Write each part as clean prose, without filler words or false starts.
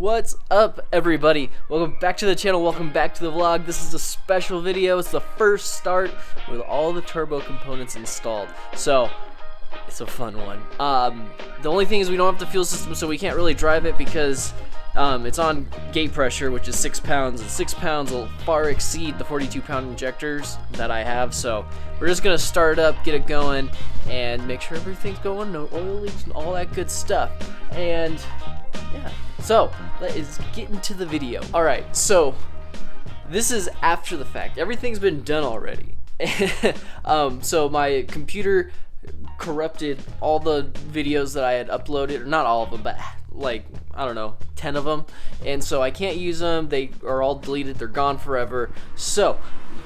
What's up, everybody? Welcome back to the channel, welcome back to the vlog. This is a special video. It's the first start with all the turbo components installed, so it's a fun one. The only thing is we don't have the fuel system, so we can't really drive it because it's on gate pressure, which is 6 pounds, and 6 pounds will far exceed the 42-pound injectors that I have. So we're just gonna start it up, get it going, and make sure everything's going, no oil leaks and all that good stuff. And yeah, so let's get into the video. All right, so this is after the fact. Everything's been done already. So my computer corrupted all the videos that I had uploaded, or not all of them, but like, I don't know, 10 of them, and so I can't use them. They are all deleted, they're gone forever. So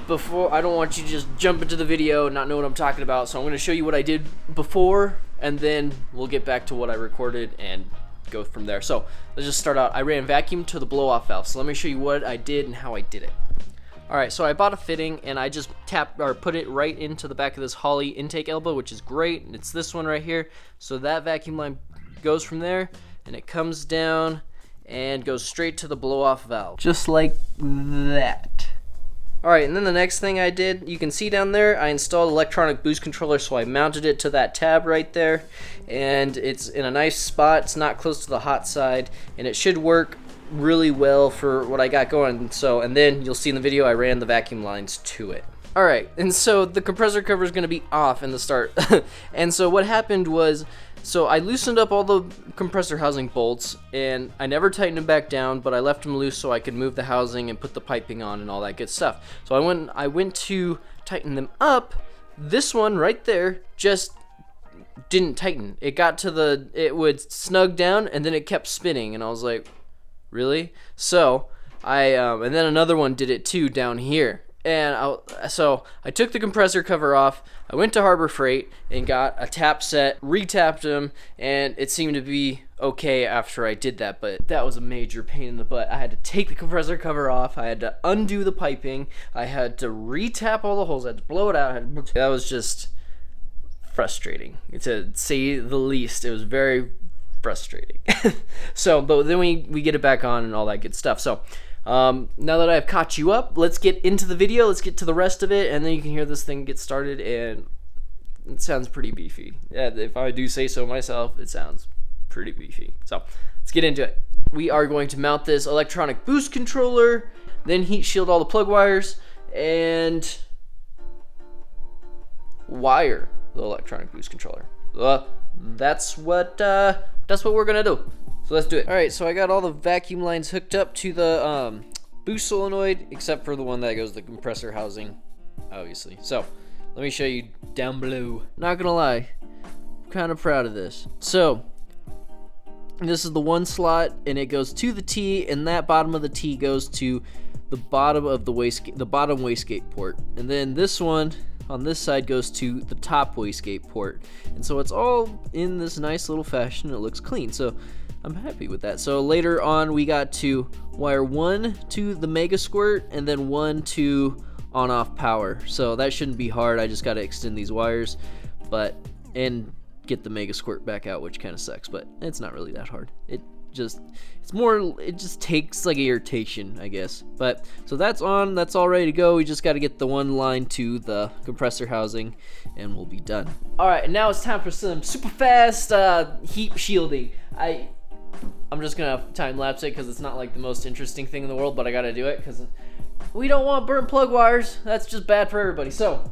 I don't want you to just jump into the video and not know what I'm talking about, so I'm going to show you what I did before, and then we'll get back to what I recorded and go from there. So let's just start out. I ran vacuum to the blow-off valve, so let me show you what I did and how I did it. Alright, so I bought a fitting and I just put it right into the back of this Holley intake elbow, which is great, and it's this one right here. So that vacuum line goes from there and it comes down and goes straight to the blow-off valve, just like that. Alright, and then the next thing I did, you can see down there, I installed electronic boost controller, so I mounted it to that tab right there, and it's in a nice spot. It's not close to the hot side, and it should work really well for what I got going. So, and then you'll see in the video I ran the vacuum lines to it. Alright, and so the compressor cover is going to be off in the start. And so what happened was, so I loosened up all the compressor housing bolts, and I never tightened them back down, but I left them loose so I could move the housing and put the piping on and all that good stuff. So I went to tighten them up. This one right there just didn't tighten. It got to it would snug down and then it kept spinning, and I was like, really? So and then another one did it too down here. And so I took the compressor cover off, I went to Harbor Freight and got a tap set, re-tapped them, and it seemed to be okay after I did that, but that was a major pain in the butt. I had to take the compressor cover off, I had to undo the piping, I had to re-tap all the holes, I had to blow it out. That was just frustrating, to say the least. It was very frustrating. So, but then we get it back on and all that good stuff. So now that I've caught you up, let's get into the video, let's get to the rest of it, and then you can hear this thing get started, and it sounds pretty beefy. Yeah, if I do say so myself, it sounds pretty beefy. So let's get into it. We are going to mount this electronic boost controller, then heat shield all the plug wires, and wire the electronic boost controller. That's what we're gonna do. So let's do it. Alright, so I got all the vacuum lines hooked up to the boost solenoid, except for the one that goes to the compressor housing, obviously. So let me show you down below. Not gonna lie, I'm kind of proud of this. So this is the one slot, and it goes to the T, and that bottom of the T goes to the bottom of the bottom wastegate port, and then this one on this side goes to the top wastegate port. And so it's all in this nice little fashion. It looks clean, so I'm happy with that. So later on we got to wire one to the Mega Squirt and then one to on-off power. So that shouldn't be hard. I just got to extend these wires and get the Mega Squirt back out, which kind of sucks, but it's not really that hard. It just takes like irritation, I guess. But so that's on, that's all ready to go. We just got to get the one line to the compressor housing and we'll be done. All right, and now it's time for some super fast heat shielding. I'm just gonna time lapse it because it's not like the most interesting thing in the world, but I gotta do it because we don't want burnt plug wires. That's just bad for everybody. So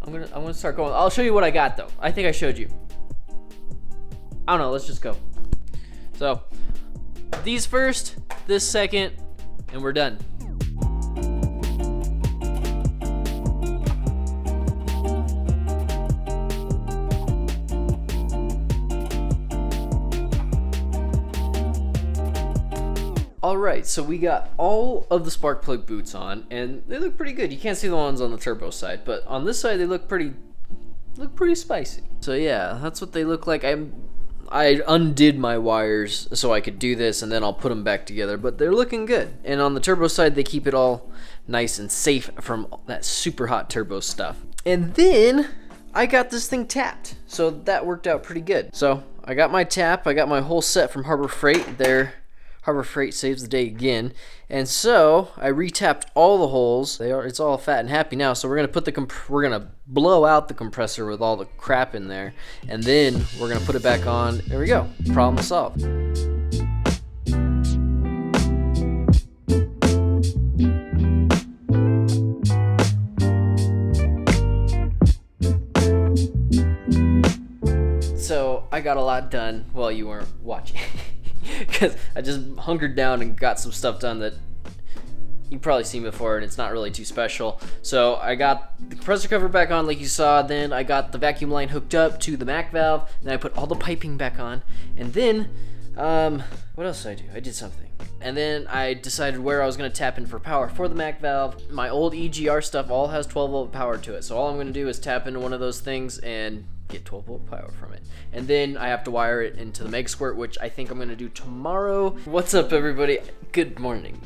I'm gonna start going. I'll show you what I got though. I think I showed you. I don't know, let's just go. So these first, this second, and we're done. Alright, so we got all of the spark plug boots on, and they look pretty good. You can't see the ones on the turbo side, but on this side they look pretty spicy. So yeah, that's what they look like. I undid my wires so I could do this, and then I'll put them back together, but they're looking good. And on the turbo side, they keep it all nice and safe from that super hot turbo stuff. And then I got this thing tapped, so that worked out pretty good. So I got my tap, I got my whole set from Harbor Freight. They're Harbor Freight saves the day again. And so I retapped all the holes. It's all fat and happy now. So we're gonna put we're gonna blow out the compressor with all the crap in there, and then we're gonna put it back on. There we go. Problem solved. So I got a lot done while you weren't watching because I just hunkered down and got some stuff done that you've probably seen before, and it's not really too special. So I got the compressor cover back on like you saw, then I got the vacuum line hooked up to the Mac valve, and then I put all the piping back on, and then what else did I do? I did something. And then I decided where I was going to tap in for power for the Mac valve. My old EGR stuff all has 12 volt power to it, so all I'm going to do is tap into one of those things and get 12 volt power from it. And then I have to wire it into the Mega Squirt, which I think I'm going to do tomorrow. What's up, everybody? Good morning.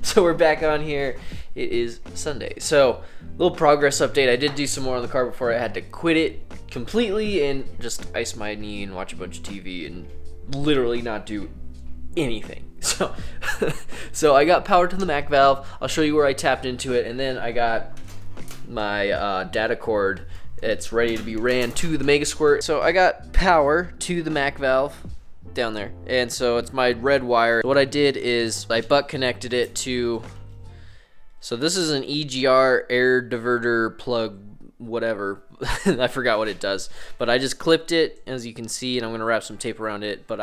So we're back on here. It is Sunday. So little progress update. I did do some more on the car before I had to quit it completely and just ice my knee and watch a bunch of TV and literally not do anything. So I got power to the Mac valve. I'll show you where I tapped into it, and then I got my data cord. It's ready to be ran to the Mega Squirt. So I got power to the Mac valve down there, and so it's my red wire. What I did is I butt connected it to, so this is an EGR air diverter plug, whatever. I forgot what it does, but I just clipped it, as you can see, and I'm gonna wrap some tape around it. But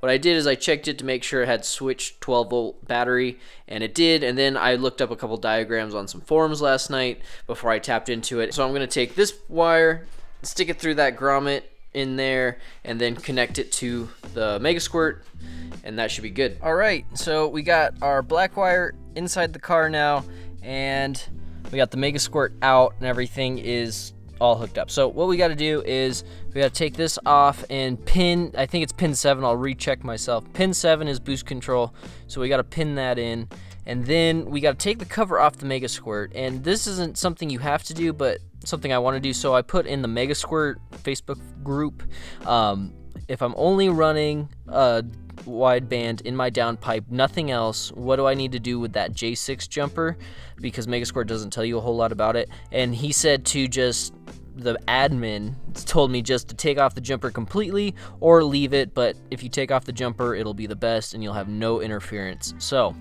what I did is I checked it to make sure it had switched 12 volt battery, and it did. And then I looked up a couple diagrams on some forums last night before I tapped into it. So I'm gonna take this wire, stick it through that grommet in there, and then connect it to the Mega Squirt, and that should be good. All right, so we got our black wire inside the car now, and we got the Mega Squirt out, and everything is all hooked up. So what we got to do is we got to take this off and pin, I think it's pin 7, I'll recheck myself. Pin 7 is boost control, so we got to pin that in, and then we got to take the cover off the Mega Squirt. And this isn't something you have to do, but something I want to do. So I put in the Mega Squirt Facebook group, if I'm only running a wideband in my downpipe, nothing else, what do I need to do with that J6 jumper? Because Mega Squirt doesn't tell you a whole lot about it. And he said to just, the admin told me just to take off the jumper completely or leave it, but if you take off the jumper, it'll be the best and you'll have no interference. So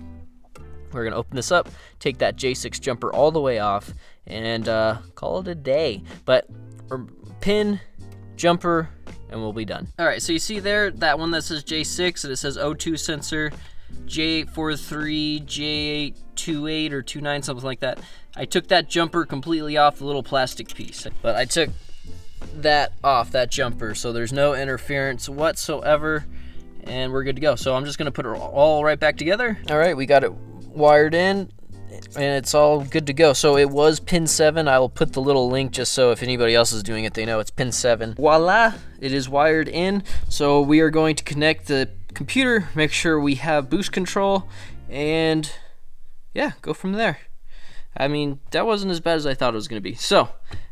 we're gonna open this up, take that J6 jumper all the way off, and call it a day. But pin, jumper, and we'll be done. All right, so you see there, that one that says J6, and it says O2 sensor, J843, J828 or 29, something like that. I took that jumper completely off, the little plastic piece. But I took that off, that jumper, so there's no interference whatsoever, and we're good to go. So I'm just gonna put it all right back together. All right, we got it wired in, and it's all good to go. So it was pin 7. I will put the little link just so if anybody else is doing it, they know it's pin 7. Voila, it is wired in. So we are going to connect the computer, make sure we have boost control, and yeah, go from there. I mean, that wasn't as bad as I thought it was going to be. So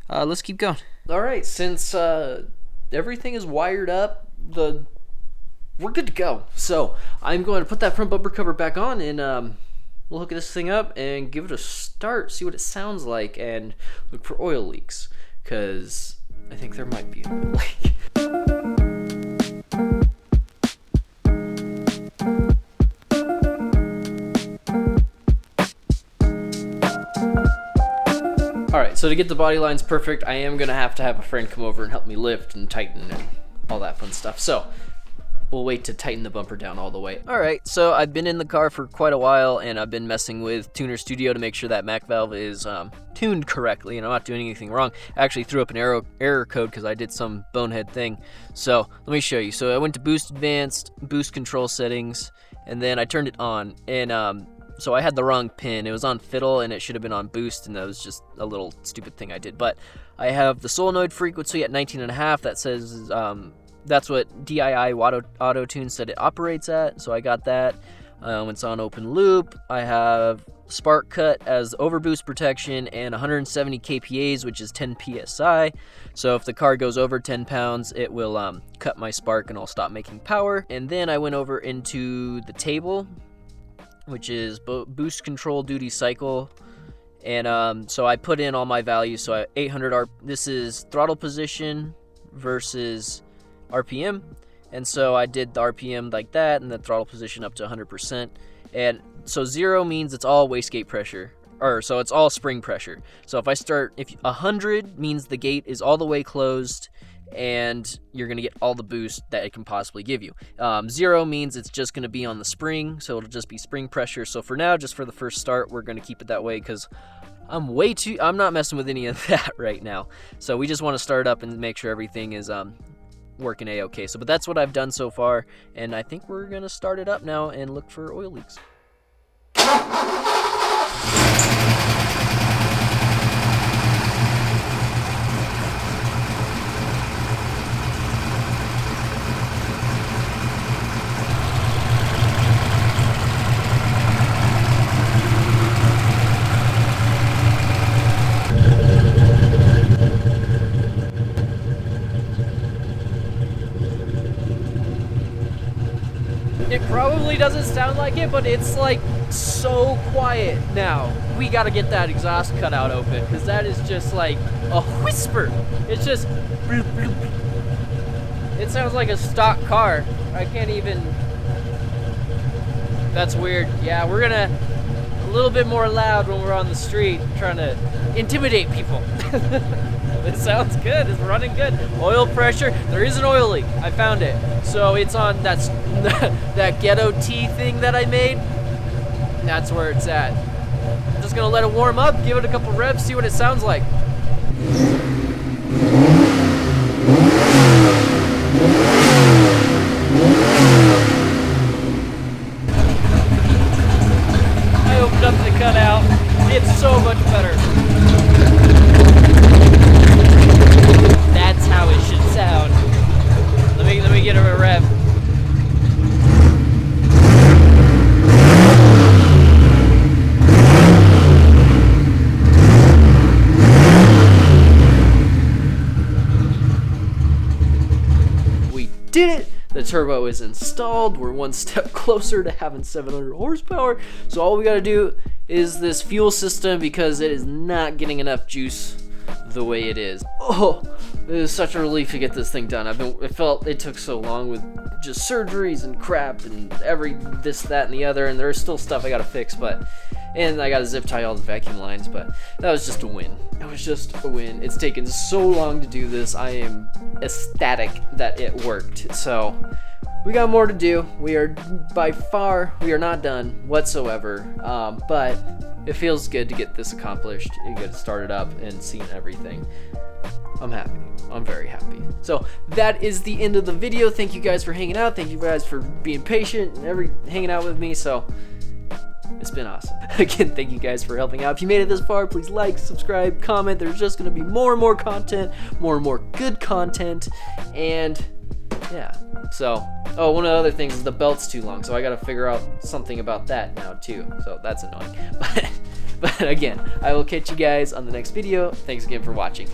let's keep going. All right, since everything is wired up, we're good to go. So I'm going to put that front bumper cover back on, and we'll hook this thing up and give it a start, see what it sounds like, and look for oil leaks, because I think there might be an oil leak. Alright, so to get the body lines perfect, I am going to have a friend come over and help me lift and tighten and all that fun stuff. So we'll wait to tighten the bumper down all the way. Alright, so I've been in the car for quite a while, and I've been messing with Tuner Studio to make sure that Mac valve is tuned correctly and I'm not doing anything wrong. I actually threw up an error code because I did some bonehead thing. So let me show you. So I went to Boost Advanced, Boost Control Settings, and then I turned it on, and so I had the wrong pin. It was on fiddle and it should have been on boost, and that was just a little stupid thing I did. But I have the solenoid frequency at 19.5. That says that's what DII Auto Tune said it operates at, so I got that. It's on open loop. I have spark cut as overboost protection and 170 kPAs, which is 10 psi. So if the car goes over 10 pounds, it will cut my spark and I'll stop making power. And then I went over into the table, which is boost control duty cycle. And so I put in all my values. So 800 this is throttle position versus RPM. And so I did the RPM like that and the throttle position up to 100%. And so 0 means it's all wastegate pressure, so it's all spring pressure. So if 100 means the gate is all the way closed and you're gonna get all the boost that it can possibly give you. 0 means it's just gonna be on the spring, so it'll just be spring pressure. So for now, just for the first start, we're gonna keep it that way because I'm not messing with any of that right now. So we just want to start up and make sure everything is working a-okay. But that's what I've done so far, and I think we're gonna start it up now and look for oil leaks. It probably doesn't sound like it, but it's like so quiet now. We gotta get that exhaust cutout open because that is just like a whisper. It's just bloop, bloop. It sounds like a stock car. I can't even. That's weird. Yeah, we're gonna a little bit more loud when we're on the street trying to intimidate people. It sounds good. It's running good. Oil pressure. There is an oil leak. I found it. So it's on that ghetto T thing that I made. That's where it's at. I'm just gonna let it warm up, give it a couple revs, see what it sounds like. I opened up the cutout. It's so much better. That's how it should sound. Let me get a rev. We did it! The turbo is installed. We're one step closer to having 700 horsepower. So all we gotta do is this fuel system because it is not getting enough juice the way it is. Oh, it is such a relief to get this thing done. It felt it took so long with just surgeries and crap and this, that, and the other, and there's still stuff I gotta fix, and I gotta zip tie all the vacuum lines, but that was just a win. It was just a win. It's taken so long to do this. I am ecstatic that it worked. So we got more to do. We are not done whatsoever, but it feels good to get this accomplished and get it started up and seeing everything. I'm happy. I'm very happy. So that is the end of the video. Thank you guys for hanging out. Thank you guys for being patient and hanging out with me. So it's been awesome. Again, thank you guys for helping out. If you made it this far, please like, subscribe, comment. There's just going to be more and more content, more and more good content, and yeah. So, oh, one of the other things is the belt's too long, so I got to figure out something about that now too. So that's annoying. But again, I will catch you guys on the next video. Thanks again for watching.